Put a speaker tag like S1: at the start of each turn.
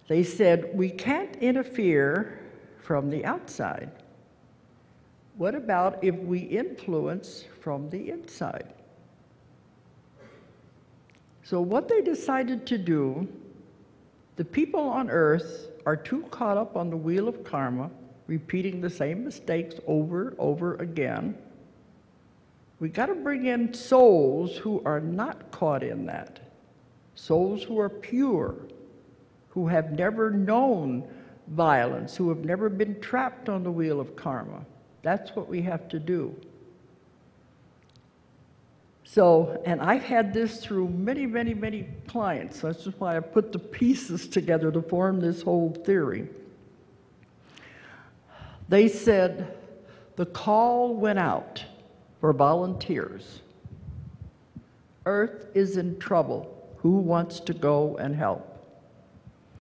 S1: They said, we can't interfere from the outside. What about if we influence from the inside? So what they decided to do, the people on earth are too caught up on the wheel of karma, repeating the same mistakes over and over again. We got to bring in souls who are not caught in that. Souls who are pure, who have never known violence, who have never been trapped on the wheel of karma. That's what we have to do. So, and I've had this through many, many, many clients. That's just why I put the pieces together to form this whole theory. They said the call went out for volunteers. Earth is in trouble. Who wants to go and help?